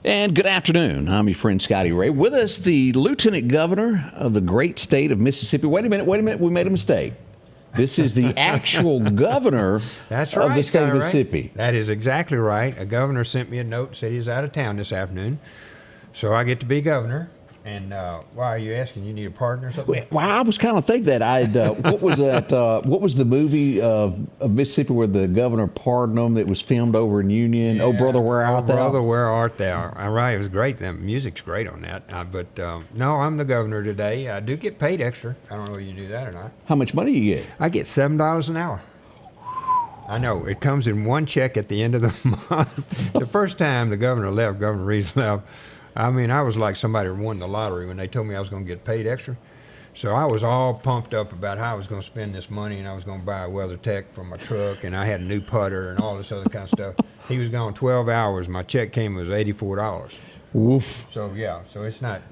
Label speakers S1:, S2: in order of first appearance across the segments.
S1: And good afternoon. I'm your friend Scotty Ray. With us, the Lieutenant Governor of the great state of Mississippi. Wait a minute. We made a mistake. This is the actual governor
S2: That's
S1: of
S2: right,
S1: the state of
S2: Scotty Ray.
S1: Mississippi.
S2: That is exactly right. A governor sent me a note and said he's out of town this afternoon. So I get to be governor. And why are you asking? You need a partner or something?
S1: Well, I was kind of thinking that. What was that? What was the movie of Mississippi where the governor pardoned them that was filmed over in Union?
S2: Yeah.
S1: Oh, brother, where art thou?
S2: Brother, where art thou? All right, it was great. The music's great on that. But no, I'm the governor today. I do get paid extra. I don't know whether you do that or not.
S1: How much money you get?
S2: I get $7 an hour. I know. It comes in one check at the end of the month. The first time the governor left, Governor Reeves left, I mean, I was like somebody who won the lottery when they told me I was going to get paid extra. So I was all pumped up about how I was going to spend this money, and I was going to buy a WeatherTech for my truck, and I had a new putter and all this other kind of stuff. He was gone 12 hours. My check came, it was $84.
S1: Woof.
S2: So yeah, so it's not.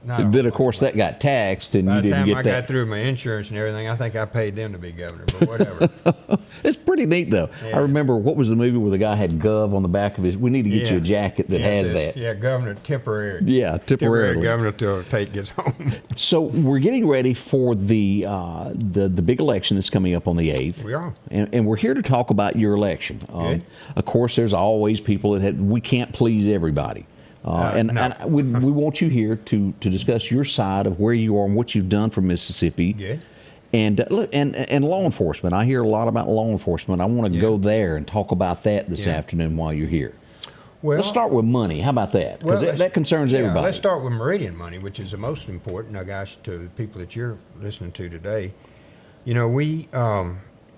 S1: Then of course that got taxed, and
S2: By
S1: you
S2: the
S1: didn't
S2: time
S1: get
S2: I
S1: that.
S2: got through my insurance and everything, I think I paid them to be governor, but whatever.
S1: It's pretty neat, though.
S2: Yeah.
S1: I remember, what was the movie where the guy had Gov on the back of his? We need to get you a
S2: Yeah.
S1: jacket that has that.
S2: Yeah, governor temporary.
S1: Yeah, temporarily.
S2: Governor till Tate gets home.
S1: So we're getting ready for the big election that's coming up on the 8th.
S2: We are.
S1: And we're here to talk about your election. Of course, there's always people we can't please everybody.
S2: No.
S1: And we want you here to discuss your side of where you are and what you've done for Mississippi.
S2: Yeah.
S1: And look, and law enforcement. I hear a lot about law enforcement. I want to go there and talk about that this afternoon while you're here.
S2: Well,
S1: Let's start with money. How about that? Because that concerns everybody.
S2: Let's start with Meridian money, which is the most important. Now, guys, to the people that you're listening to today, you know,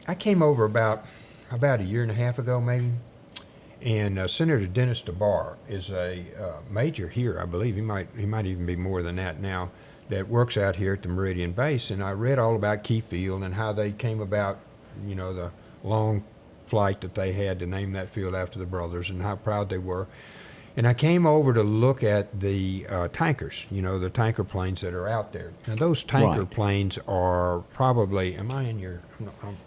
S2: I came over about a year and a half ago, maybe. And Senator Dennis DeBar is a major here, I believe. He might even be more than that now, that works out here at the Meridian base. And I read all about Key Field and how they came about, you know, the long flight that they had to name that field after the brothers and how proud they were. And I came over to look at the tankers, you know, the tanker planes that are out there. Now, those tanker planes are probably, am I in your,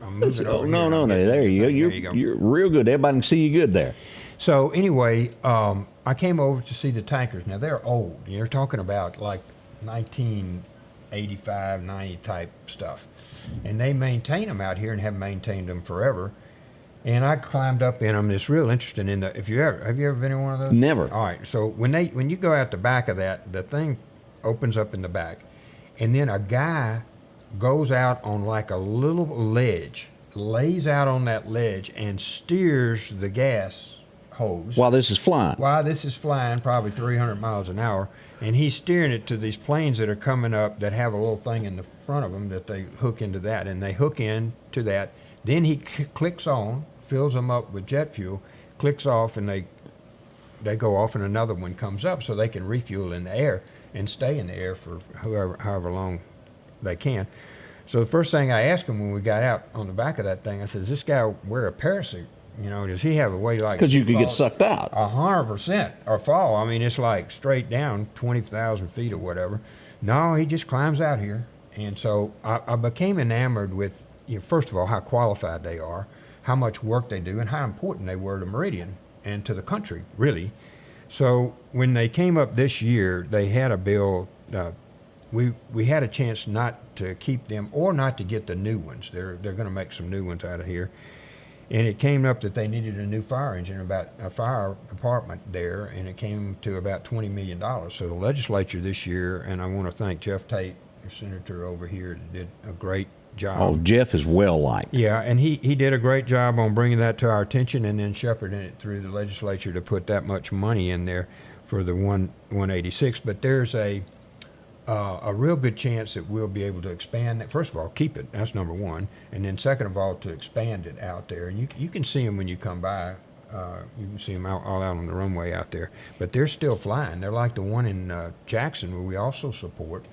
S2: I'm moving over here.
S1: No, there you go.
S2: There you go.
S1: You're real good. Everybody can see you good there.
S2: So anyway, I came over to see the tankers. Now, they're old. You're talking about like 1985, 90 type stuff. And they maintain them out here and have maintained them forever. And I climbed up in them. It's real interesting. Have you ever been in one of those?
S1: Never.
S2: All right. So when you go out the back of that, the thing opens up in the back, and then a guy goes out on like a little ledge, lays out on that ledge, and steers the gas hose.
S1: While this is flying.
S2: While this is flying, probably 300 miles an hour, and he's steering it to these planes that are coming up that have a little thing in the front of them that they hook into that, and they hook into that. Then he clicks on, fills them up with jet fuel, clicks off, and they go off, and another one comes up so they can refuel in the air and stay in the air for however long they can. So the first thing I asked him when we got out on the back of that thing, I said, "Does this guy wear a parachute? You know, does he have a way like?"
S1: Because you could get sucked out.
S2: 100% or fall. I mean, it's like straight down 20,000 feet or whatever. No, he just climbs out here. And so I became enamored with, you know, first of all, how qualified they are, how much work they do, and how important they were to Meridian and to the country, really. So when they came up this year, they had a bill. We had a chance not to keep them or not to get the new ones. They're going to make some new ones out of here. And it came up that they needed a new fire engine, about a fire department there, and it came to about $20 million. So the legislature this year, and I want to thank Jeff Tate, the senator over here, did a great job.
S1: Oh, Jeff is well liked.
S2: Yeah, and he did a great job on bringing that to our attention and then shepherding it through the legislature to put that much money in there for the 186. But there's a real good chance that we'll be able to expand that. First of all, keep it. That's number one. And then second of all, to expand it out there. And you can see them when you come by. You can see them all out on the runway out there. But they're still flying. They're like the one in Jackson, where we also support.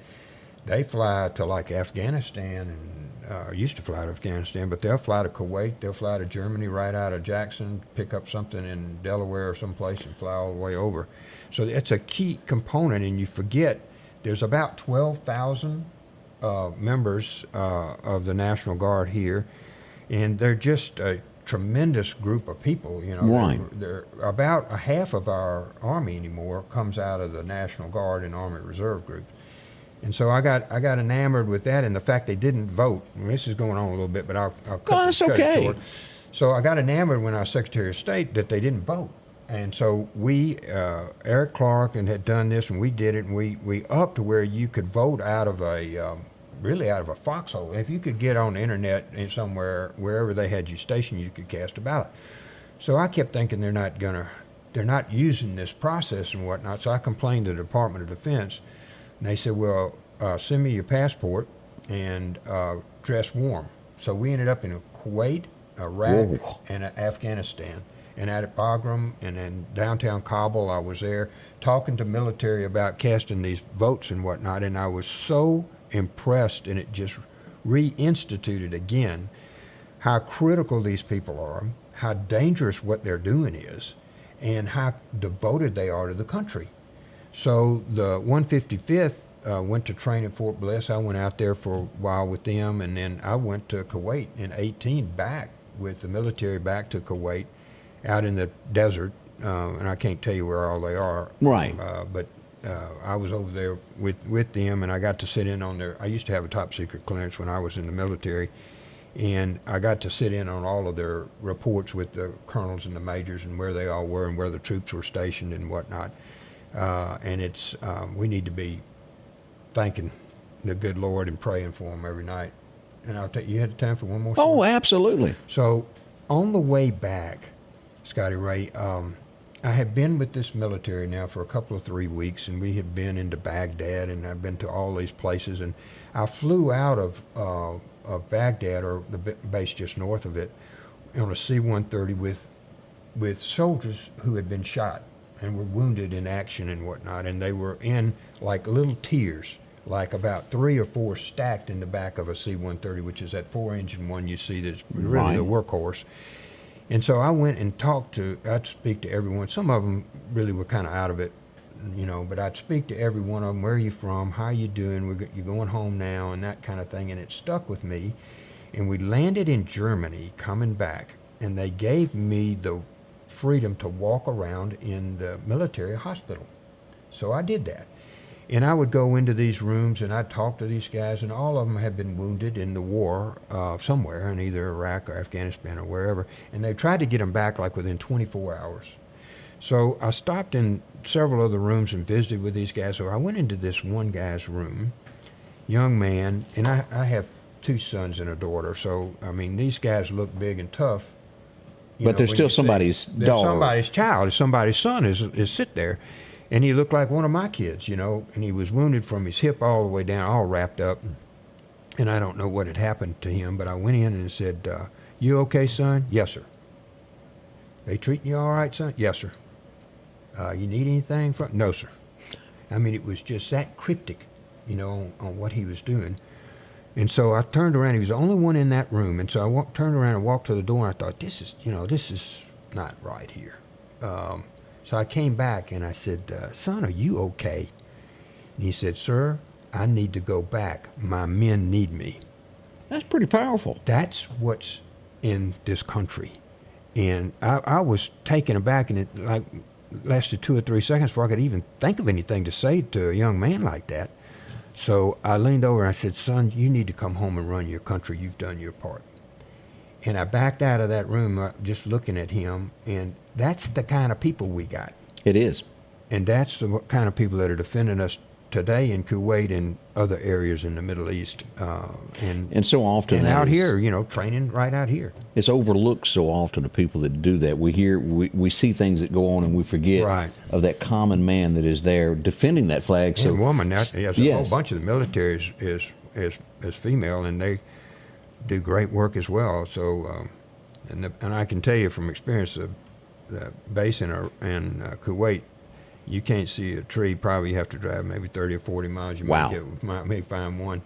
S2: They fly to like Afghanistan and used to fly to Afghanistan, but they'll fly to Kuwait. They'll fly to Germany right out of Jackson, pick up something in Delaware or someplace and fly all the way over. So it's a key component, and you forget there's about 12,000 members of the National Guard here, and they're just tremendous group of people. You know,
S1: Right.
S2: they're about a half of our Army anymore comes out of the National Guard and Army Reserve groups. And so I got enamored with that and the fact they didn't vote. I mean, this is going on a little bit, but I'll cut
S1: No, that's
S2: cut it
S1: okay.
S2: short. So I got enamored when I was Secretary of State that they didn't vote. And so we, Eric Clark, and had done this, and we did it, and we upped to where you could vote out of a, really out of a foxhole. If you could get on the internet and somewhere, wherever they had you stationed, you could cast a ballot. So I kept thinking they're not using this process and whatnot. So I complained to the Department of Defense, and they said, well, send me your passport and dress warm. So we ended up in Kuwait, Iraq,
S1: Whoa.
S2: and Afghanistan. And at Bagram and in downtown Kabul, I was there talking to military about casting these votes and whatnot. And I was so impressed, and it just reinstituted again how critical these people are, how dangerous what they're doing is, and how devoted they are to the country. So the 155th went to train at Fort Bliss. I went out there for a while with them, and then I went to Kuwait in 18 back with the military back to Kuwait out in the desert, and I can't tell you where all they are.
S1: Right.
S2: But I was over there with them, and I got to sit in on their, I used to have a top secret clearance when I was in the military, and I got to sit in on all of their reports with the colonels and the majors and where they all were and where the troops were stationed and whatnot. And it's, we need to be thanking the good Lord and praying for them every night. And I'll tell you, you had time for one more
S1: Oh,
S2: story?
S1: absolutely.
S2: So on the way back, Scotty Ray, I had been with this military now for a couple of 3 weeks, and we had been into Baghdad, and I've been to all these places, and I flew out of Baghdad, or the base just north of it, on a C-130 with soldiers who had been shot and were wounded in action and whatnot, and they were in like little tiers, like about 3 or 4 stacked in the back of a C-130, which is that 4-engine one you see that's really
S1: Right.
S2: the workhorse. And so I went and I'd speak to everyone. Some of them really were kind of out of it, you know, but I'd speak to every one of them. Where are you from? How are you doing? You're going home now, and that kind of thing. And it stuck with me. And we landed in Germany coming back, and they gave me the freedom to walk around in the military hospital. So I did that. And I would go into these rooms, and I'd talk to these guys, and all of them had been wounded in the war somewhere in either Iraq or Afghanistan or wherever, and they tried to get them back like within 24 hours. So I stopped in several other rooms and visited with these guys. So I went into this one guy's room, young man, and I have 2 sons and a daughter. So, I mean, these guys look big and tough.
S1: But they're
S2: when
S1: still
S2: you see-
S1: somebody's
S2: they're
S1: dog.
S2: somebody's child, somebody's son is sit there. And he looked like one of my kids, you know, and he was wounded from his hip all the way down, all wrapped up. And I don't know what had happened to him, but I went in and said, you okay, son? Yes, sir. They treating you all right, son? Yes, sir. You need anything from? No, sir. I mean, it was just that cryptic, you know, on what he was doing. And so I turned around. He was the only one in that room. And so I turned around and walked to the door, and I thought, this is not right here. So I came back and I said, son, are you okay? And he said, sir, I need to go back. My men need me.
S1: That's pretty powerful.
S2: That's what's in this country. And I was taken aback, and it like lasted 2 or 3 seconds before I could even think of anything to say to a young man like that. So I leaned over and I said, son, you need to come home and run your country. You've done your part. And I backed out of that room just looking at him, and that's the kind of people we got.
S1: It is.
S2: And that's the kind of people that are defending us today in Kuwait and other areas in the Middle East.
S1: And so often
S2: and
S1: that
S2: out
S1: is-
S2: here, you know, training right out here.
S1: It's overlooked so often, the people that do that. We see things that go on, and we forget
S2: Right.
S1: of that common man that is there defending that flag. So
S2: And woman, yes, a
S1: yes.
S2: whole bunch of the military is female, and they do great work as well. So, and I can tell you from experience, the base in Kuwait, you can't see a tree. Probably you have to drive maybe 30 or 40 miles. You
S1: Wow.
S2: may find one.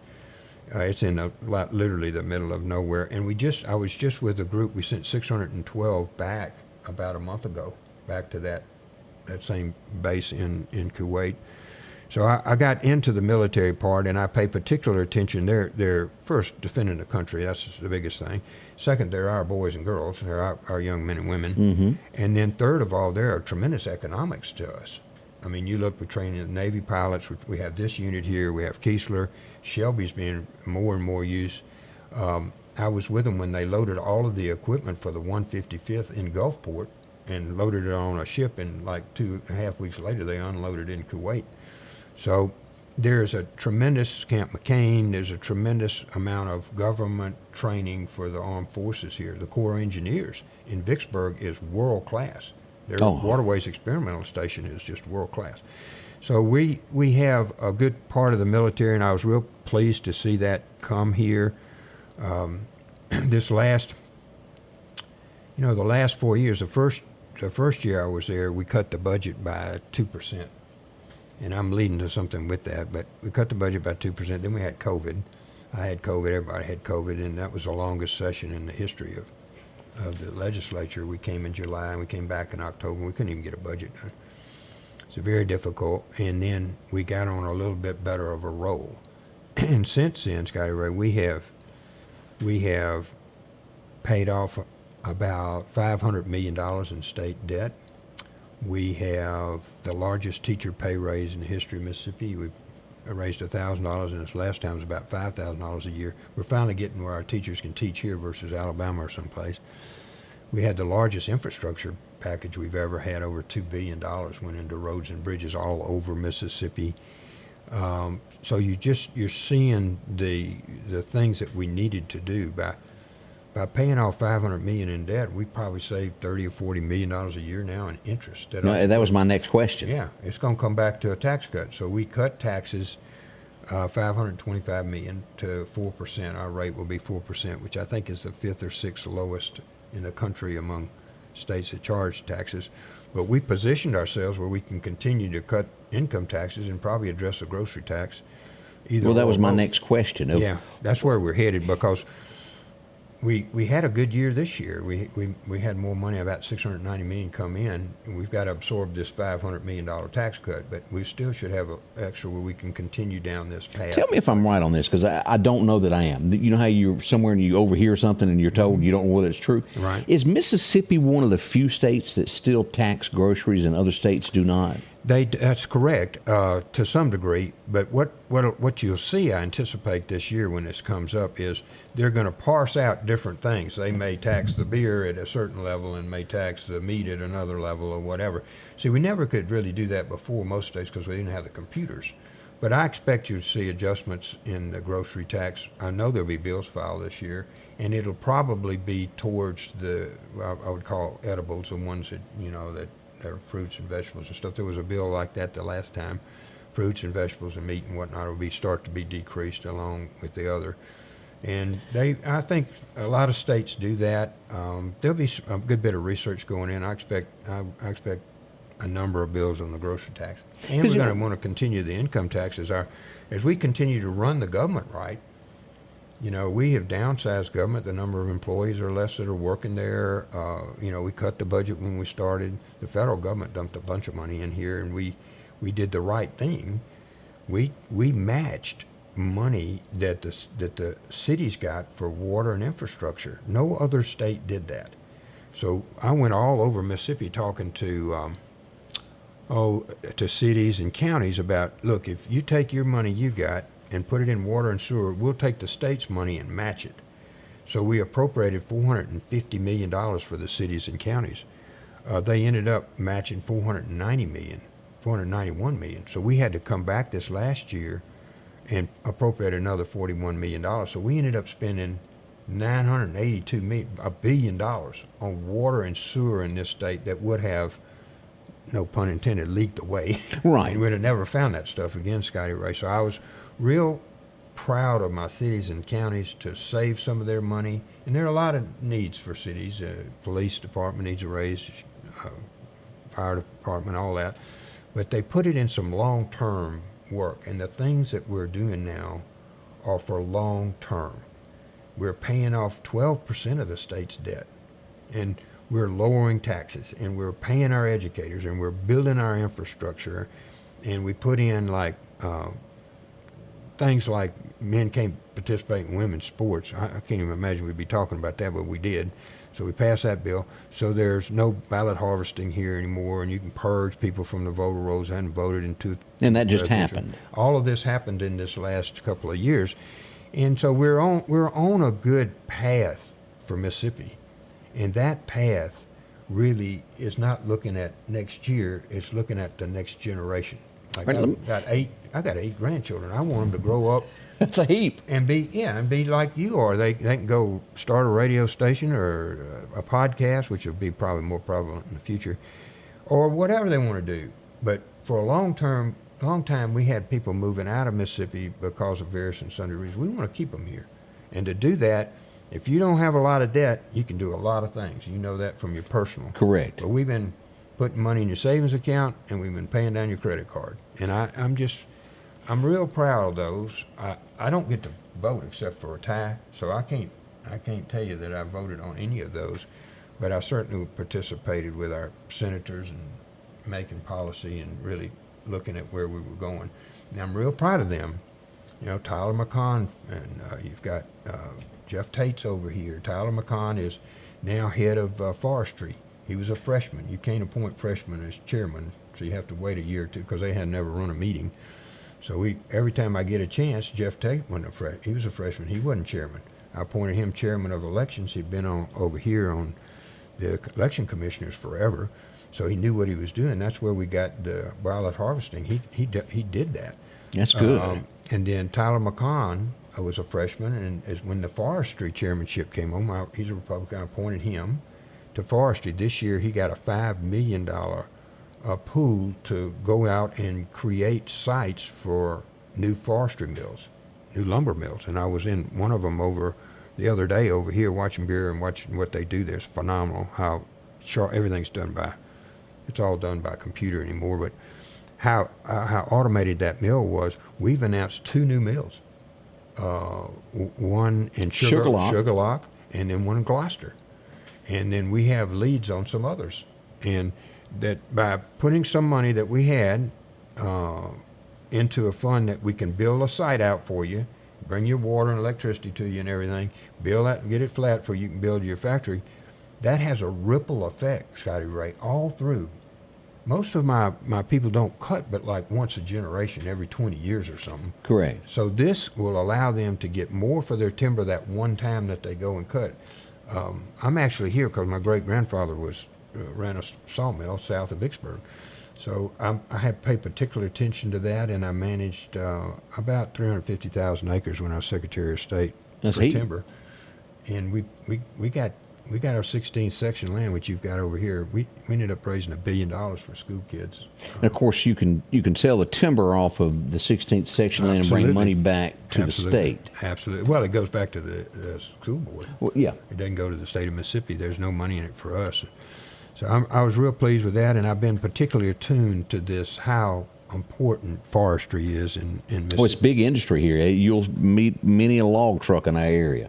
S2: It's in literally the middle of nowhere. And I was just with a group. We sent 612 back about a month ago, back to that same base in Kuwait. So I got into the military part, and I pay particular attention. They're first defending the country. That's the biggest thing. Second, they're our boys and girls. They're our young men and women.
S1: Mm-hmm.
S2: And then third of all, there are tremendous economics to us. I mean, you look, we're training the Navy pilots. We have this unit here. We have Keesler. Shelby's being more and more used. I was with them when they loaded all of the equipment for the 155th in Gulfport and loaded it on a ship, and like 2.5 weeks later, they unloaded it in Kuwait. So there's a tremendous Camp McCain. There's a tremendous amount of government training for the armed forces here. The Corps Engineers in Vicksburg is world class. Their Waterways Experimental Station is just world class. So we have a good part of the military, and I was real pleased to see that come here. This last, the last 4 years, the first year I was there, we cut the budget by 2%. And I'm leading to something with that, but we cut the budget by 2%. Then we had COVID. I had COVID, everybody had COVID, and that was the longest session in the history of the legislature. We came in July, and we came back in October, and we couldn't even get a budget done. It's very difficult, and then we got on a little bit better of a roll. And since then, Scotty Ray, we have paid off about $500 million in state debt. We have the largest teacher pay raise in the history of Mississippi. We've raised $1,000, and this last time was about $5,000 a year. We're finally getting where our teachers can teach here versus Alabama or someplace. We had the largest infrastructure package we've ever had. Over $2 billion went into roads and bridges all over Mississippi. So you're seeing the things that we needed to do. By paying off $500 million in debt, we probably saved $30 or $40 million a year now in interest.
S1: That was my next question.
S2: Yeah, it's going to come back to a tax cut. So we cut taxes, $525 million to 4%. Our rate will be 4%, which I think is the fifth or sixth lowest in the country among states that charge taxes. But we positioned ourselves where we can continue to cut income taxes and probably address the grocery tax.
S1: Well, that was my next question.
S2: Yeah, that's where we're headed, because we had a good year this year. We had more money, about $690 million come in, and we've got to absorb this $500 million tax cut, but we still should have an extra where we can continue down this path.
S1: Tell me if I'm right on this, because I don't know that I am. You know how you're somewhere and you overhear something and you're told you don't know whether it's true?
S2: Right.
S1: Is Mississippi one of the few states that still tax groceries and other states do not?
S2: That's correct to some degree, but what you'll see, I anticipate this year when this comes up, is they're going to parse out different things. They may tax the beer at a certain level and may tax the meat at another level or whatever. See, we never could really do that before, most states, because we didn't have the computers. But I expect you to see adjustments in the grocery tax. I know there'll be bills filed this year, and it'll probably be towards I would call edibles, the ones that, that are fruits and vegetables and stuff. There was a bill like that the last time. Fruits and vegetables and meat and whatnot will start to be decreased along with the other. And I think a lot of states do that. There'll be a good bit of research going in. I expect a number of bills on the grocery tax. And we're going to want to continue the income tax as we continue to run the government right. We have downsized government. The number of employees are less that are working there. We cut the budget when we started. The federal government dumped a bunch of money in here, and we did the right thing. We matched money that the cities got for water and infrastructure. No other state did that. So I went all over Mississippi talking to cities and counties about, look, if you take your money you got and put it in water and sewer, we'll take the state's money and match it. So we appropriated $450 million for the cities and counties. They ended up matching $491 million. So we had to come back this last year and appropriate another $41 million. So we ended up spending $982 million, $1 billion on water and sewer in this state that would have, no pun intended, leaked away.
S1: Right.
S2: We'd have never found that stuff again, Scotty Ray. So I was real proud of my cities and counties to save some of their money. And there are a lot of needs for cities. Police department needs a raise, fire department, all that. But they put it in some long-term work. And the things that we're doing now are for long-term. We're paying off 12% of the state's debt. And we're lowering taxes, and we're paying our educators, and we're building our infrastructure. and we put in like things like men can't participate in women's sports. I can't even imagine we'd be talking about that, but we did. So we passed that bill. So there's no ballot harvesting here anymore, and you can purge people from the voter rolls that hadn't voted in two.
S1: And that just happened.
S2: All of this happened in this last couple of years, and so we're on a good path for Mississippi, and that path really is not looking at next year. It's looking at the next generation. Like I got eight grandchildren. I want them to grow up.
S1: That's a heap.
S2: And be like you are. They can go start a radio station or a podcast, which will be probably more prevalent in the future, or whatever they want to do. But for a long time, we had people moving out of Mississippi because of various and sundry reasons. We want to keep them here, and to do that, if you don't have a lot of debt, you can do a lot of things. You know that from your personal.
S1: Correct.
S2: But we've been putting money in your savings account, and we've been paying down your credit card. And I'm real proud of those. I don't get to vote except for a tie, so I can't tell you that I voted on any of those, but I certainly participated with our senators and making policy and really looking at where we were going. And I'm real proud of them. You know, Tyler McCon, and you've got Jeff Tate's over here. Tyler McCon is now head of forestry. He was a freshman. You can't appoint freshmen as chairman, so you have to wait a year or two because they had never run a meeting. So every time I get a chance, Jeff Tate wasn't he was a freshman. He wasn't chairman. I appointed him chairman of elections. He'd been over here on the election commissioners forever, so he knew what he was doing. That's where we got the ballot harvesting. He did that.
S1: That's good.
S2: And then Tyler McCon was a freshman, and when the forestry chairmanship came on, he's a Republican. I appointed him to forestry. This year he got a $5 million pool to go out and create sites for new forestry mills, new lumber mills. And I was in one of them over the other day over here watching beer and watching what they do there. It's phenomenal how sharp everything's done by. It's all done by computer anymore, but how automated that mill was. We've announced 2 new mills, one in Sugar Lock, and then one in Gloucester. And then we have leads on some others. And that by putting some money that we had into a fund that we can build a site out for you, bring your water and electricity to you and everything, build that, get it flat for you can build your factory, that has a ripple effect, Scotty Ray, all through. Most of my people don't cut but like once a generation, every 20 years or something.
S1: Correct.
S2: So this will allow them to get more for their timber that one time that they go and cut. I'm actually here because my great-grandfather ran a sawmill south of Vicksburg. So I had paid particular attention to that, and I managed about 350,000 acres when I was Secretary of State for timber. And we got our 16th section land, which you've got over here. We ended up raising $1 billion for school kids.
S1: And of course, you can sell the timber off of the 16th section land and bring money back to the state.
S2: Absolutely. Well, it goes back to the school board.
S1: Well, yeah.
S2: It doesn't go to the state of Mississippi. There's no money in it for us. So I was real pleased with that, and I've been particularly attuned to this, how important forestry is in Mississippi.
S1: Well, it's big industry here. You'll meet many a log truck in our area.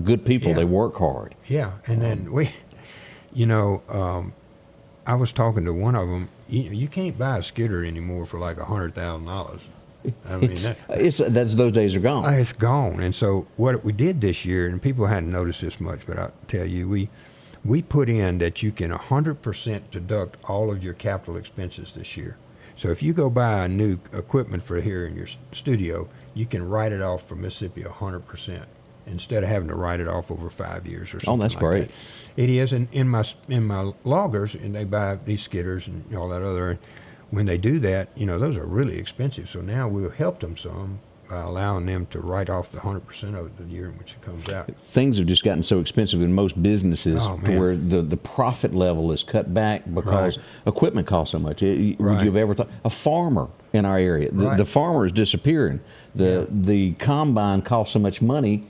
S1: Good people,
S2: Yeah.
S1: They work hard.
S2: Yeah, and then I was talking to one of them. You can't buy a skidder anymore for like $100,000. I mean,
S1: those days are gone.
S2: It's gone. And so what we did this year, and people hadn't noticed this much, but I'll tell you, we put in that you can 100% deduct all of your capital expenses this year. So if you go buy a new equipment for here in your studio, you can write it off for Mississippi 100%. Instead of having to write it off over 5 years or something.
S1: Oh, that's
S2: like
S1: great.
S2: That. It is, and in my loggers, and they buy these skidders and all that other. And when they do that, those are really expensive. So now we'll help them some by allowing them to write off the 100% of the year in which it comes out.
S1: Things have just gotten so expensive in most businesses to where the profit level is cut back because equipment costs so much. Would you have ever thought a farmer in our area? The farmer is disappearing. The combine costs so much money.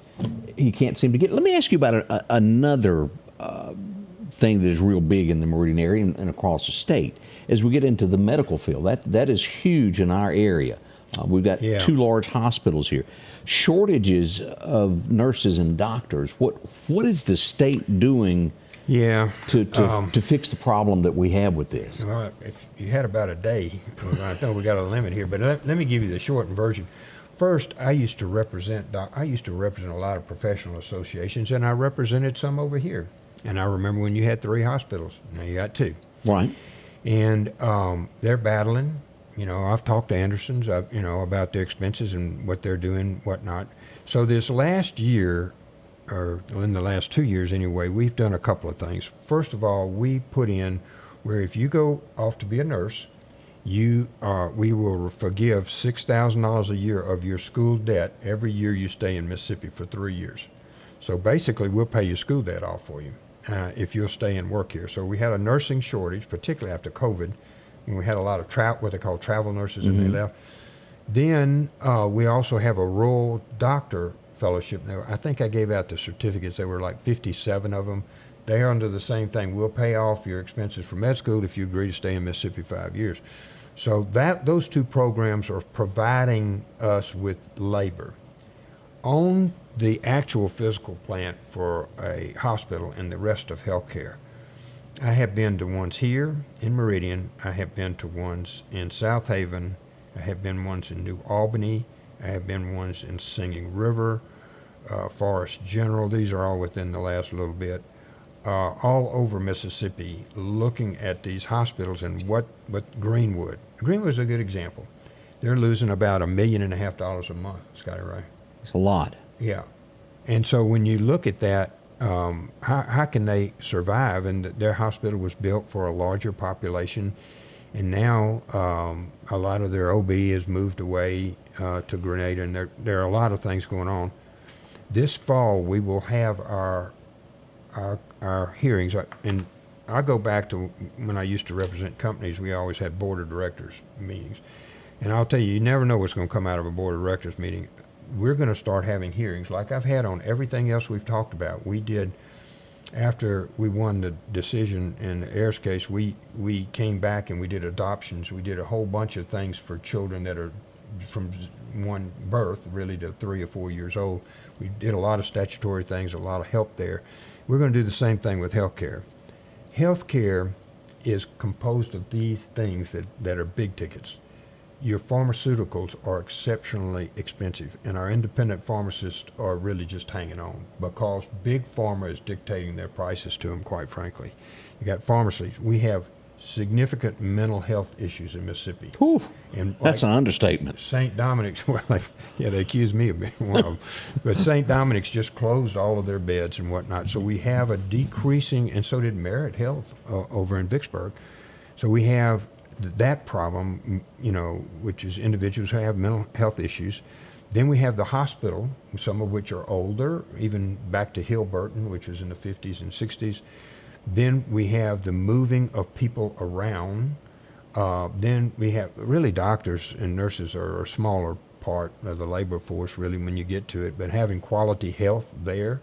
S1: He can't seem to get. Let me ask you about another thing that is real big in the Meridian area and across the state. As we get into the medical field, that is huge in our area. We've got 2 large hospitals here. Shortages of nurses and doctors. What is the state doing
S2: Yeah.
S1: to fix the problem that we have with this?
S2: Well, if you had about a day, I know we got a limit here, but let me give you the shortened version. First, I used to represent a lot of professional associations, and I represented some over here. And I remember when you had 3 hospitals. Now you got 2.
S1: Right.
S2: And they're battling. You know, I've talked to Andersons, about their expenses and what they're doing, whatnot. So this last year, or in the last 2 years anyway, we've done a couple of things. First of all, we put in where if you go off to be a nurse, we will forgive $6,000 a year of your school debt every year you stay in Mississippi for 3 years. So basically, we'll pay your school debt off for you if you'll stay and work here. So we had a nursing shortage, particularly after COVID, and we had a lot of what they call travel nurses, and they left. Then we also have a rural doctor fellowship. Now, I think I gave out the certificates. There were like 57 of them. They're under the same thing. We'll pay off your expenses for med school if you agree to stay in Mississippi 5 years. So those 2 programs are providing us with labor. On the actual physical plant for a hospital and the rest of healthcare, I have been to ones here in Meridian. I have been to ones in South Haven. I have been ones in New Albany. I have been ones in Singing River, Forest General. These are all within the last little bit. All over Mississippi, looking at these hospitals and what Greenwood. Greenwood's a good example. They're losing about $1.5 million a month, Scotty Ray.
S1: It's a lot.
S2: Yeah. And so when you look at that, how can they survive? And their hospital was built for a larger population, and now a lot of their OB has moved away to Grenada, and there are a lot of things going on. This fall, we will have our hearings, and I go back to when I used to represent companies. We always had board of directors meetings, and I'll tell you, you never know what's going to come out of a board of directors meeting. We're going to start having hearings like I've had on everything else we've talked about. We did, after we won the decision in the Ayers case, we came back and we did adoptions. We did a whole bunch of things for children that are from one birth really to 3 or 4 years old. We did a lot of statutory things, a lot of help there. We're going to do the same thing with healthcare. Healthcare is composed of these things that are big tickets. Your pharmaceuticals are exceptionally expensive, and our independent pharmacists are really just hanging on because big pharma is dictating their prices to them, quite frankly. You got pharmacies. We have significant mental health issues in Mississippi.
S1: Whew,
S2: and
S1: that's an understatement.
S2: St. Dominic's, well, they accuse me of being one of them. But St. Dominic's just closed all of their beds and whatnot. So we have a decreasing, and so did Merit Health over in Vicksburg. So we have that problem, which is individuals who have mental health issues. Then we have the hospital, some of which are older, even back to Hilburton, which was in the 50s and 60s. Then we have the moving of people around. Then we have really doctors and nurses are a smaller part of the labor force really when you get to it, but having quality health there.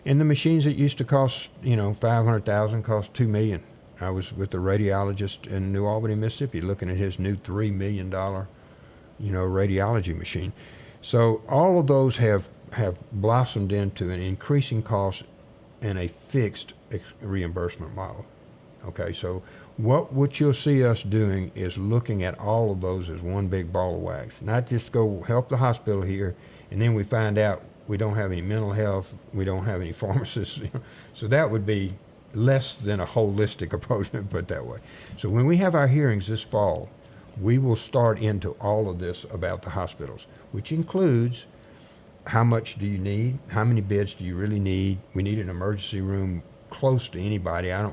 S2: And the machines that used to cost, $500,000 cost $2 million. I was with a radiologist in New Albany, Mississippi, looking at his new $3 million, radiology machine. So all of those have blossomed into an increasing cost and a fixed reimbursement model. Okay, so what you'll see us doing is looking at all of those as one big ball of wax. Not just go help the hospital here, and then we find out we don't have any mental health, we don't have any pharmacists. So that would be less than a holistic approach, to put it that way. So when we have our hearings this fall, we will start into all of this about the hospitals, which includes how much do you need, how many beds do you really need. We need an emergency room close to anybody. I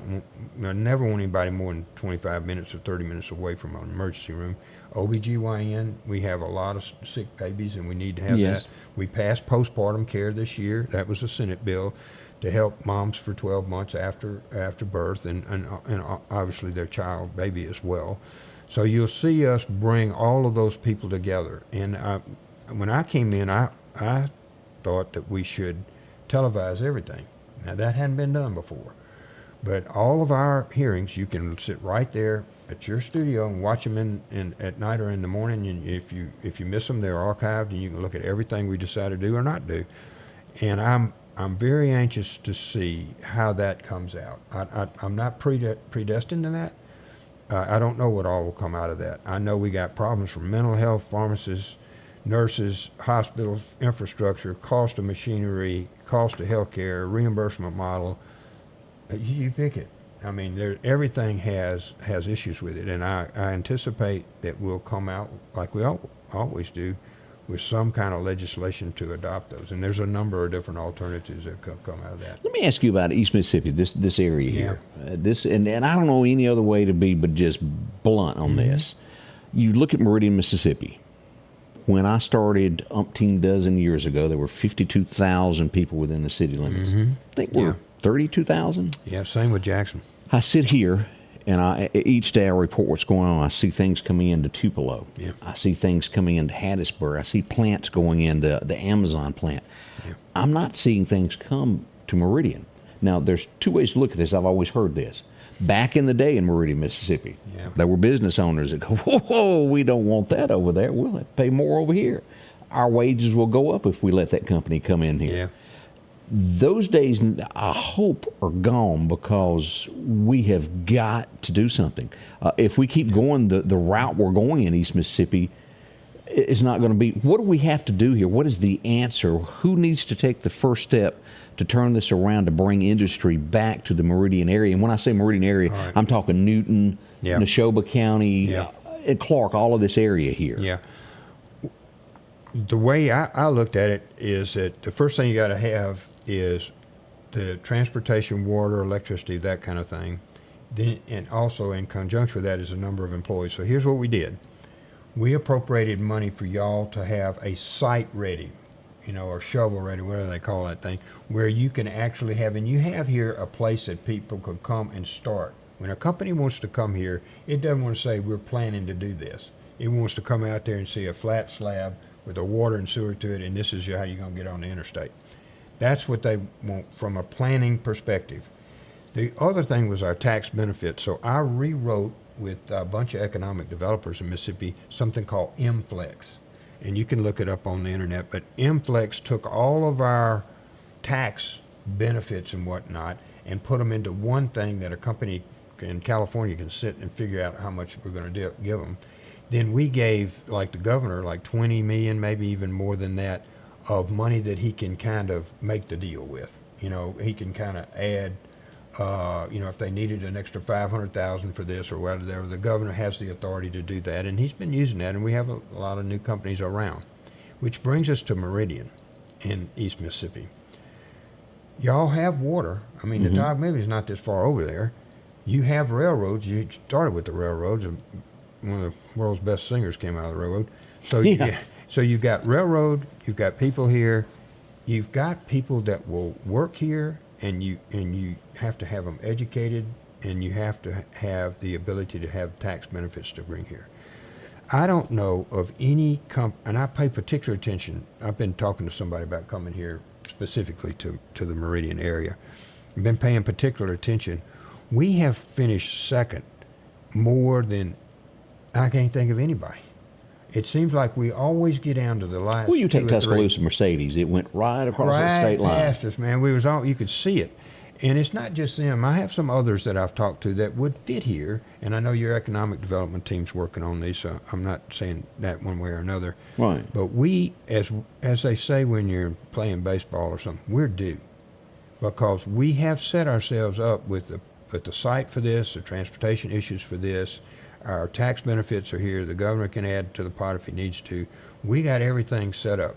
S2: never want anybody more than 25 minutes or 30 minutes away from an emergency room. OBGYN, we have a lot of sick babies and we need to have that. We passed postpartum care this year. That was a Senate bill to help moms for 12 months after birth and obviously their child, baby as well. So you'll see us bring all of those people together. And when I came in, I thought that we should televise everything. Now that hadn't been done before. But all of our hearings, you can sit right there at your studio and watch them at night or in the morning. And if you miss them, they're archived and you can look at everything we decide to do or not do. And I'm very anxious to see how that comes out. I'm not predestined to that. I don't know what all will come out of that. I know we got problems from mental health, pharmacists, nurses, hospitals, infrastructure, cost of machinery, cost of healthcare, reimbursement model. You pick it. I mean, everything has issues with it, and I anticipate that we'll come out like we always do, with some kind of legislation to adopt those. And there's a number of different alternatives that could come out of that.
S1: Let me ask you about East Mississippi, this area here. And I don't know any other way to be but just blunt on this. You look at Meridian, Mississippi. When I started umpteen dozen years ago, there were 52,000 people within the city limits. I think we're 32,000.
S2: Yeah, same with Jackson.
S1: I sit here, and each day I report what's going on. I see things coming into Tupelo.
S2: Yeah.
S1: I see things coming into Hattiesburg. I see plants going into the Amazon plant.
S2: Yeah.
S1: I'm not seeing things come to Meridian. Now, there's two ways to look at this. I've always heard this. Back in the day in Meridian, Mississippi, there were business owners that go, whoa, we don't want that over there. We'll have to pay more over here. Our wages will go up if we let that company come in here.
S2: Yeah.
S1: Those days, I hope, are gone because we have got to do something. If we keep going the route we're going in East Mississippi, it's not going to be. What do we have to do here? What is the answer? Who needs to take the first step to turn this around to bring industry back to the Meridian area? And when I say Meridian area, I'm talking Newton, Neshoba County, and Clark, all of this area here.
S2: Yeah. The way I looked at it is that the first thing you got to have is the transportation, water, electricity, that kind of thing. Then, and also in conjunction with that is a number of employees. So here's what we did. We appropriated money for y'all to have a site ready, or shovel ready, whatever they call that thing, where you can actually have, and you have here a place that people could come and start. When a company wants to come here, it doesn't want to say we're planning to do this. It wants to come out there and see a flat slab with a water and sewer to it, and this is how you're going to get on the interstate. That's what they want from a planning perspective. The other thing was our tax benefits. So I rewrote with a bunch of economic developers in Mississippi something called MFLEX. And you can look it up on the internet, but MFLEX took all of our tax benefits and whatnot and put them into one thing that a company in California can sit and figure out how much we're going to give them. Then we gave, like the governor, like 20 million, maybe even more than that, of money that he can kind of make the deal with. He can kind of add, if they needed an extra 500,000 for this or whatever, the governor has the authority to do that, and he's been using that, and we have a lot of new companies around. Which brings us to Meridian in East Mississippi. Y'all have water. I mean, the Dog Maybe is not this far over there. You have railroads. You started with the railroads. One of the world's best singers came out of the railroad. So so you've got railroad, you've got people here, you've got people that will work here, and you have to have them educated, and you have to have the ability to have tax benefits to bring here. I don't know of any and I pay particular attention. I've been talking to somebody about coming here specifically to the Meridian area. I've been paying particular attention. We have finished second more than I can't think of anybody. It seems like we always get down to the last.
S1: Well, you take Tuscaloosa Mercedes; it went right across the state line.
S2: Past us, man. You could see it, and it's not just them. I have some others that I've talked to that would fit here, and I know your economic development team's working on these. So I'm not saying that one way or another.
S1: Right.
S2: But we, as they say when you're playing baseball or something, we're due, because we have set ourselves up with the site for this, the transportation issues for this. Our tax benefits are here. The governor can add to the pot if he needs to. We got everything set up.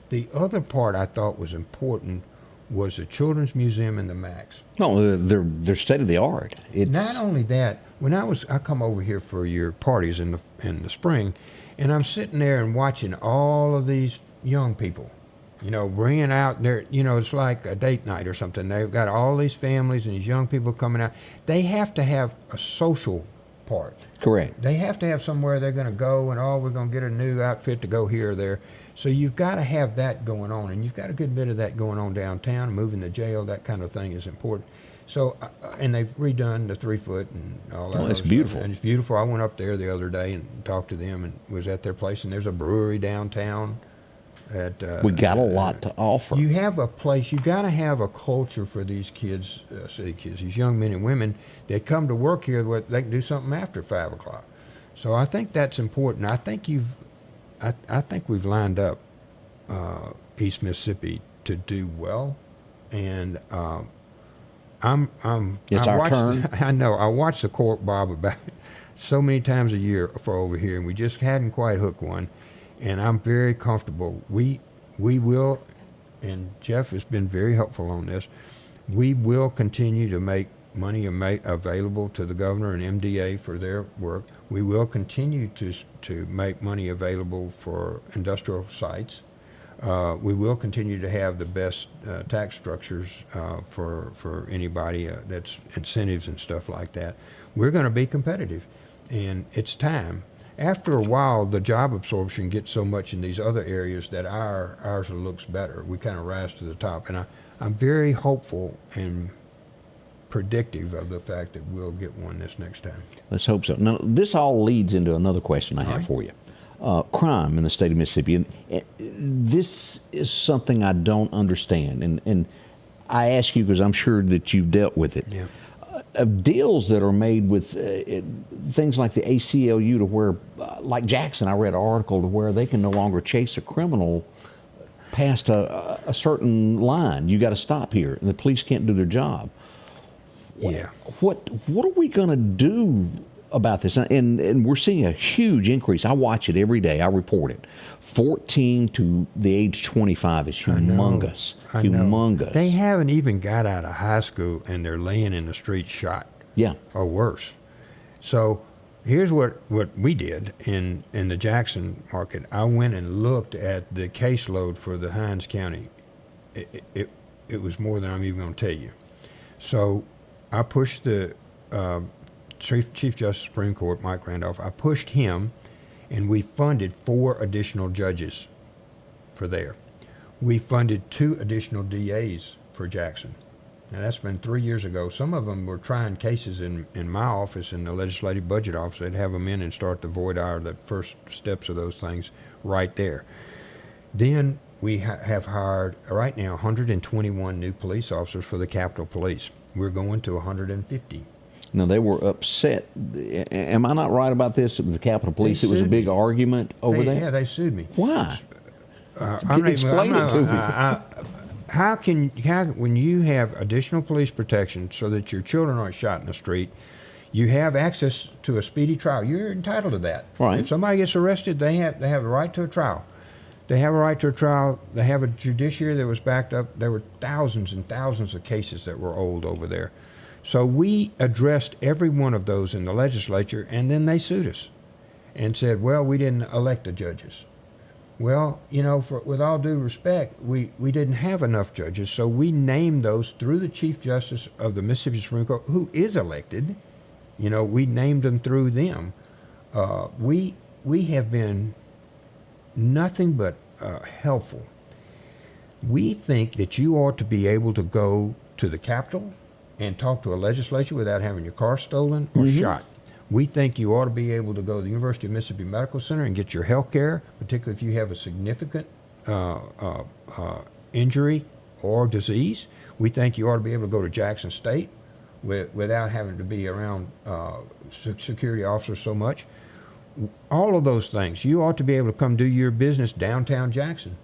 S2: The other part I thought was important was the Children's Museum and the Max.
S1: No, they're state of the art. It's
S2: not only that. When I come over here for your parties in the spring, and I'm sitting there and watching all of these young people, bringing out their, it's like a date night or something. They've got all these families and these young people coming out. They have to have a social part.
S1: Correct.
S2: They have to have somewhere they're going to go, and we're going to get a new outfit to go here or there. So you've got to have that going on, and you've got a good bit of that going on downtown. Moving the jail, that kind of thing is important. So, and they've redone the 3-foot and all that.
S1: Oh, it's beautiful.
S2: And it's beautiful. I went up there the other day and talked to them, and was at their place. And there's a brewery downtown.
S1: We got a lot to offer.
S2: You have a place. You got to have a culture for these kids, city kids, these young men and women that come to work here. Where they can do something after 5 o'clock. So I think that's important. I think I think we've lined up East Mississippi to do well, and
S1: It's our turn.
S2: I know. I watch the court, Bob, about so many times a year for over here, and we just hadn't quite hooked one. And I'm very comfortable. We will, and Jeff has been very helpful on this. We will continue to make money available to the governor and MDA for their work. We will continue to make money available for industrial sites. We will continue to have the best tax structures for anybody that's incentives and stuff like that. We're going to be competitive, and it's time. After a while, the job absorption gets so much in these other areas that ours looks better. We kind of rise to the top, and I'm very hopeful and predictive of the fact that we'll get one this next time.
S1: Let's hope so. Now, this all leads into another question I have for you. Crime in the state of Mississippi. And this is something I don't understand, and I ask you because I'm sure that you've dealt with it.
S2: Yeah.
S1: Deals that are made with things like the ACLU to where, like Jackson, I read an article to where they can no longer chase a criminal past a certain line. You got to stop here, and the police can't do their job.
S2: Yeah.
S1: What are we going to do about this? And we're seeing a huge increase. I watch it every day. I report it. 14 to the age 25 is humongous.
S2: I know.
S1: Humongous.
S2: They haven't even got out of high school and they're laying in the street shot.
S1: Yeah.
S2: Or worse. So here's what we did in the Jackson market. I went and looked at the caseload for the Hinds County. It was more than I'm even going to tell you. So I pushed the Chief Justice of the Supreme Court, Mike Randolph. I pushed him, and we funded 4 additional judges for there. We funded 2 additional DAs for Jackson. Now, that's been 3 years ago. Some of them were trying cases in my office, in the Legislative Budget Office. They'd have them in and start the void hour, the first steps of those things right there. Then we have hired, right now, 121 new police officers for the Capitol Police. We're going to 150.
S1: Now, they were upset. Am I not right about this? With the Capitol Police, it was a big argument over that?
S2: Yeah, they sued me.
S1: Why? Explain it to me.
S2: How when you have additional police protection so that your children aren't shot in the street, you have access to a speedy trial. You're entitled to that.
S1: Right.
S2: If somebody gets arrested, they have a right to a trial. They have a right to a trial. They have a judiciary that was backed up. There were thousands and thousands of cases that were old over there. So we addressed every one of those in the legislature, and then they sued us and said, well, we didn't elect the judges. Well, with all due respect, we didn't have enough judges, so we named those through the Chief Justice of the Mississippi Supreme Court, who is elected. We named them through them. We have been nothing but helpful. We think that you ought to be able to go to the Capitol and talk to a legislature without having your car stolen or shot. We think you ought to be able to go to the University of Mississippi Medical Center and get your health care, particularly if you have a significant injury or disease. We think you ought to be able to go to Jackson State without having to be around security officers so much. All of those things. You ought to be able to come do your business downtown Jackson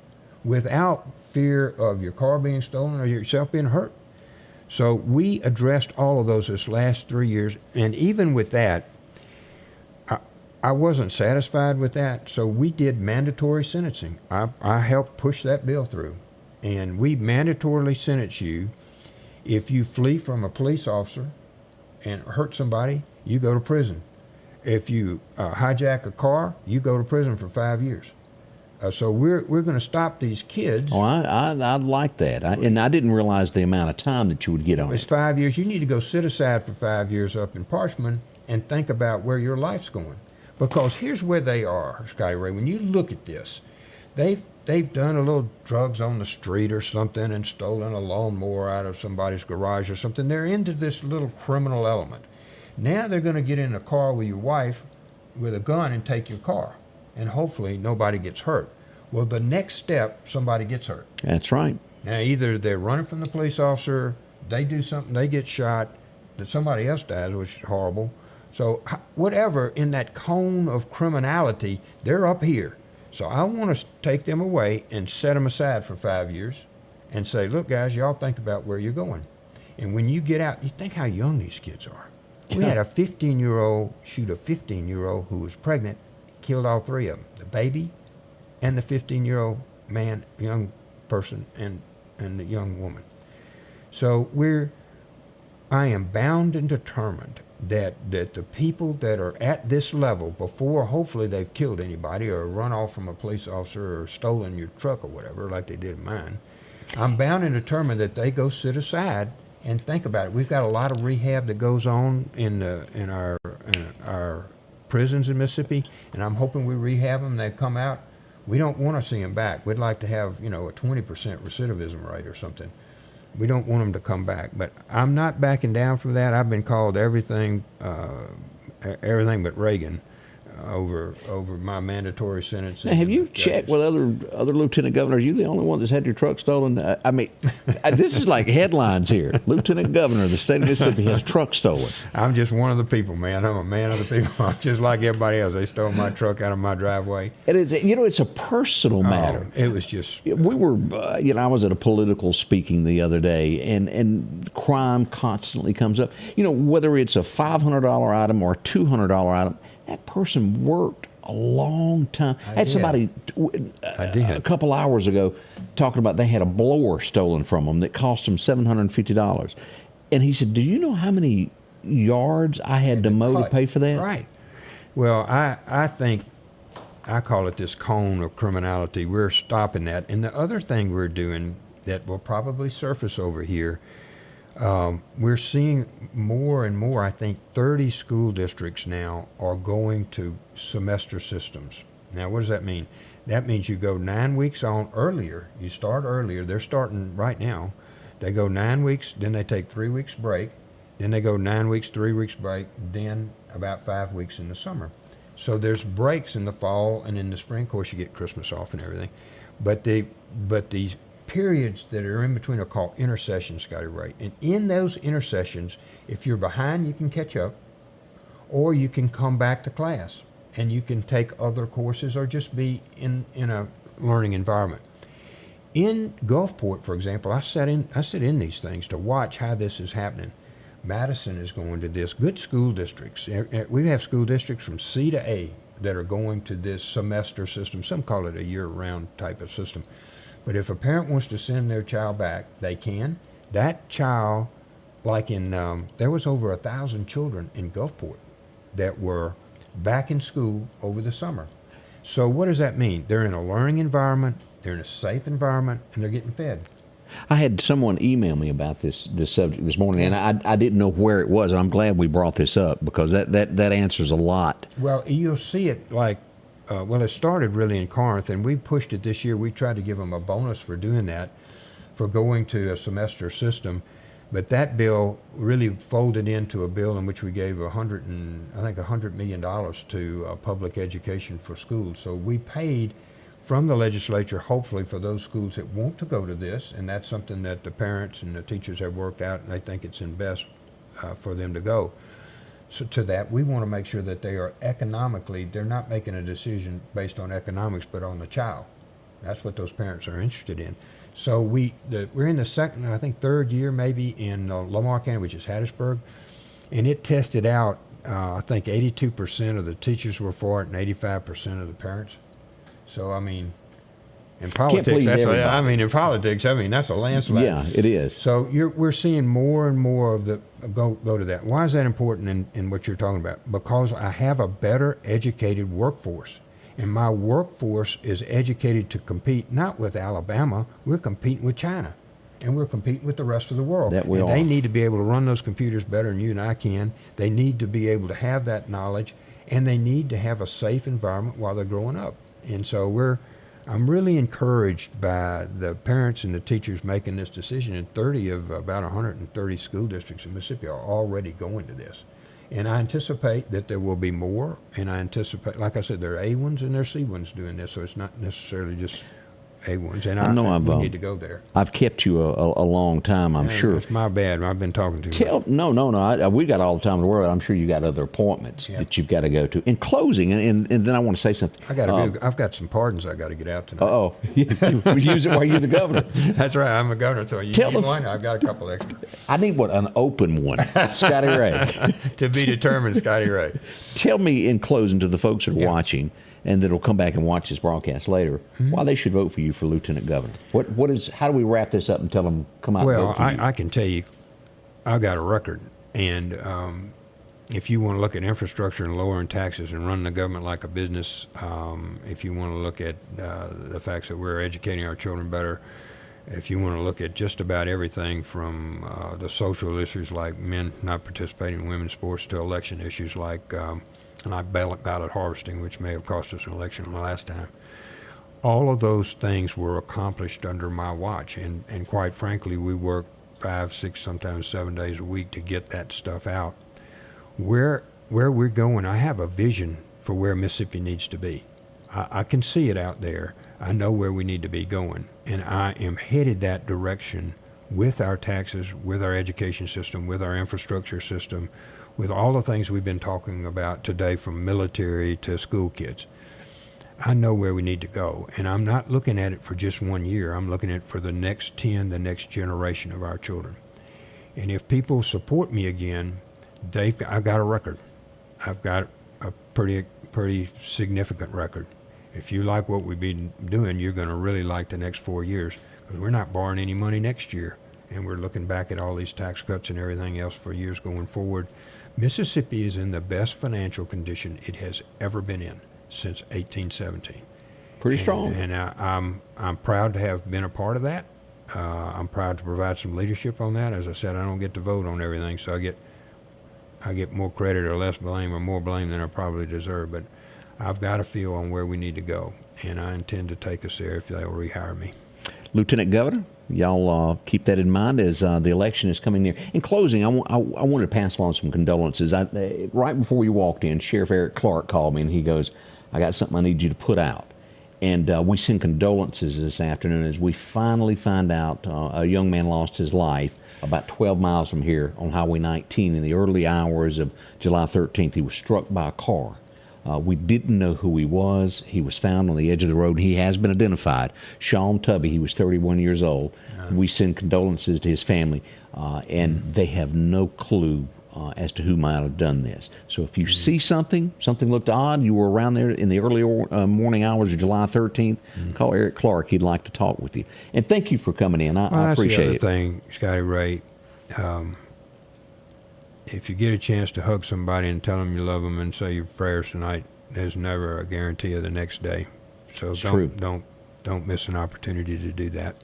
S2: without fear of your car being stolen or yourself being hurt. So we addressed all of those this last 3 years, and even with that, I wasn't satisfied with that, so we did mandatory sentencing. I helped push that bill through, and we mandatorily sentence you. If you flee from a police officer and hurt somebody, you go to prison. If you hijack a car, you go to prison for 5 years. So we're going to stop these kids.
S1: Oh, I like that. And I didn't realize the amount of time that you would get on
S2: It's
S1: it.
S2: 5 years. You need to go sit aside for 5 years up in Parchman and think about where your life's going. Because here's where they are, Scotty Ray. When you look at this, they've done a little drugs on the street or something and stolen a lawnmower out of somebody's garage or something. They're into this little criminal element. Now they're going to get in a car with your wife with a gun and take your car. And hopefully nobody gets hurt. Well, the next step, somebody gets hurt.
S1: That's right.
S2: Now, either they're running from the police officer, they do something, they get shot, that somebody else dies, which is horrible. So whatever in that cone of criminality, they're up here. So I want to take them away and set them aside for 5 years and say, look, guys, y'all think about where you're going. And when you get out, you think how young these kids are. We had a 15-year-old shoot a 15-year-old who was pregnant, killed all three of them, the baby and the 15-year-old man, young person, and the young woman. So I am bound and determined that the people that are at this level, before hopefully they've killed anybody or run off from a police officer or stolen your truck or whatever, like they did in mine, I'm bound and determined that they go sit aside and think about it. We've got a lot of rehab that goes on in our prisons in Mississippi, and I'm hoping we rehab them. They come out. We don't want to see them back. We'd like to have, a 20% recidivism rate or something. We don't want them to come back. But I'm not backing down from that. I've been called everything but Reagan over my mandatory sentence.
S1: Now, have you checked with other lieutenant governors? Are you the only one that's had your truck stolen? I mean, this is like headlines here. Lieutenant governor of the state of Mississippi has truck stolen.
S2: I'm just one of the people, man. I'm a man of the people. I'm just like everybody else. They stole my truck out of my driveway.
S1: And it's a personal matter.
S2: It was just.
S1: We were, I was at a political speaking the other day, and crime constantly comes up. Whether it's a $500 item or a $200 item, that person worked a long time. I had somebody a couple hours ago talking about they had a blower stolen from them that cost them $750. And he said, do you know how many yards I had to mow to pay for that?
S2: Right. Well, I think, I call it this cone of criminality. We're stopping that. And the other thing we're doing that will probably surface over here, we're seeing more and more, I think 30 school districts now are going to semester systems. Now, what does that mean? That means you go 9 weeks on earlier. You start earlier. They're starting right now. They go 9 weeks, then they take 3 weeks break. Then they go 9 weeks, 3 weeks break, then about 5 weeks in the summer. So there's breaks in the fall, and in the spring, of course, you get Christmas off and everything. But these periods that are in between are called intercessions, Scotty Ray. And in those intercessions, if you're behind, you can catch up, or you can come back to class, and you can take other courses or just be in a learning environment. In Gulfport, for example, I sit in these things to watch how this is happening. Madison is going to this. Good school districts. We have school districts from C to A that are going to this semester system. Some call it a year-round type of system. But if a parent wants to send their child back, they can. That child, like there was over 1,000 children in Gulfport that were back in school over the summer. So what does that mean? They're in a learning environment, they're in a safe environment, and they're getting fed.
S1: I had someone email me about this subject this morning, and I didn't know where it was, and I'm glad we brought this up because that answers a lot.
S2: Well, you'll see it like, it started really in Corinth, and we pushed it this year. We tried to give them a bonus for doing that, for going to a semester system. But that bill really folded into a bill in which we gave $100 million to public education for schools. So we paid from the legislature, hopefully, for those schools that want to go to this, and that's something that the parents and the teachers have worked out, and they think it's in best for them to go. So to that, we want to make sure that they are economically, they're not making a decision based on economics, but on the child. That's what those parents are interested in. So we're in the second, I think third year maybe in Lamar County, which is Hattiesburg, and it tested out, I think 82% of the teachers were for it and 85% of the parents. So, I mean, in politics, that's a landslide.
S1: Yeah, it is.
S2: So we're seeing more and more of the go to that. Why is that important in what you're talking about? Because I have a better educated workforce, and my workforce is educated to compete not with Alabama. We're competing with China, and we're competing with the rest of the world. They need to be able to run those computers better than you and I can. They need to be able to have that knowledge, and they need to have a safe environment while they're growing up. And so I'm really encouraged by the parents and the teachers making this decision, and 30 of about 130 school districts in Mississippi are already going to this. And I anticipate that there will be more. And I anticipate, like I said, there are A ones and there are C ones doing this, so it's not necessarily just A ones. And I know we need to go there.
S1: I've kept you a long time, I'm sure.
S2: It's my bad. I've been talking to you.
S1: No. We got all the time in the world. I'm sure you got other appointments that you've got to go to. In closing, and then I want to say something.
S2: I've got some pardons I got to get out tonight.
S1: Oh, use it while you're the governor.
S2: That's right. I'm the governor, so you need one. I've got a couple extra.
S1: I need an open one. Scotty Ray.
S2: To be determined, Scotty Ray.
S1: Tell me in closing to the folks that are watching and that'll come back and watch this broadcast later, why they should vote for you for Lieutenant Governor. How do we wrap this up and tell them come out and vote for you?
S2: Well, I can tell you, I've got a record, and if you want to look at infrastructure and lowering taxes and running the government like a business, if you want to look at the facts that we're educating our children better, if you want to look at just about everything from the social issues like men not participating in women's sports to election issues like ballot harvesting, which may have cost us an election the last time. All of those things were accomplished under my watch, and quite frankly, we worked 5, 6, sometimes 7 days a week to get that stuff out. Where we're going, I have a vision for where Mississippi needs to be. I can see it out there. I know where we need to be going, and I am headed that direction with our taxes, with our education system, with our infrastructure system, with all the things we've been talking about today, from military to school kids. I know where we need to go, and I'm not looking at it for just 1 year. I'm looking at it for the next 10, the next generation of our children. And if people support me again, I've got a record. I've got a pretty significant record. If you like what we've been doing, you're going to really like the next 4 years, because we're not borrowing any money next year, and we're looking back at all these tax cuts and everything else for years going forward. Mississippi is in the best financial condition it has ever been in since 1817.
S1: Pretty strong.
S2: And I'm proud to have been a part of that. I'm proud to provide some leadership on that. As I said, I don't get to vote on everything, so I get more credit or less blame or more blame than I probably deserve. But I've got a feel on where we need to go, and I intend to take us there if they'll rehire me.
S1: Lieutenant Governor, y'all keep that in mind as the election is coming near. In closing, I wanted to pass along some condolences. Right before you walked in, Sheriff Eric Clark called me, and he goes, I got something I need you to put out. And we send condolences this afternoon as we finally find out a young man lost his life about 12 miles from here on Highway 19 in the early hours of July 13th. He was struck by a car. We didn't know who he was. He was found on the edge of the road. He has been identified. Sean Tubby, he was 31 years old. We send condolences to his family, and they have no clue as to who might have done this. So if you see something looked odd, you were around there in the early morning hours of July 13th, call Eric Clark. He'd like to talk with you. And thank you for coming in. I appreciate it.
S2: That's the other thing, Scotty Ray. If you get a chance to hug somebody and tell them you love them and say your prayers tonight, there's never a guarantee of the next day. So don't miss an opportunity to do that.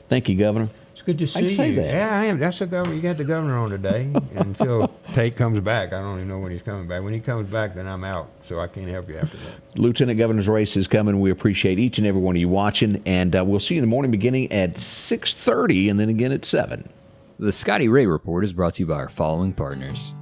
S1: Thank you, Governor.
S2: It's good to see you.
S1: Say that.
S2: Yeah, I am. That's the governor. You got the governor on today. Until Tate comes back, I don't even know when he's coming back. When he comes back, then I'm out, so I can't help you after that.
S1: Lieutenant Governor's race is coming. We appreciate each and every one of you watching, and we'll see you in the morning beginning at 6:30 and then again at 7.
S3: The Scotty Ray Report is brought to you by our following partners: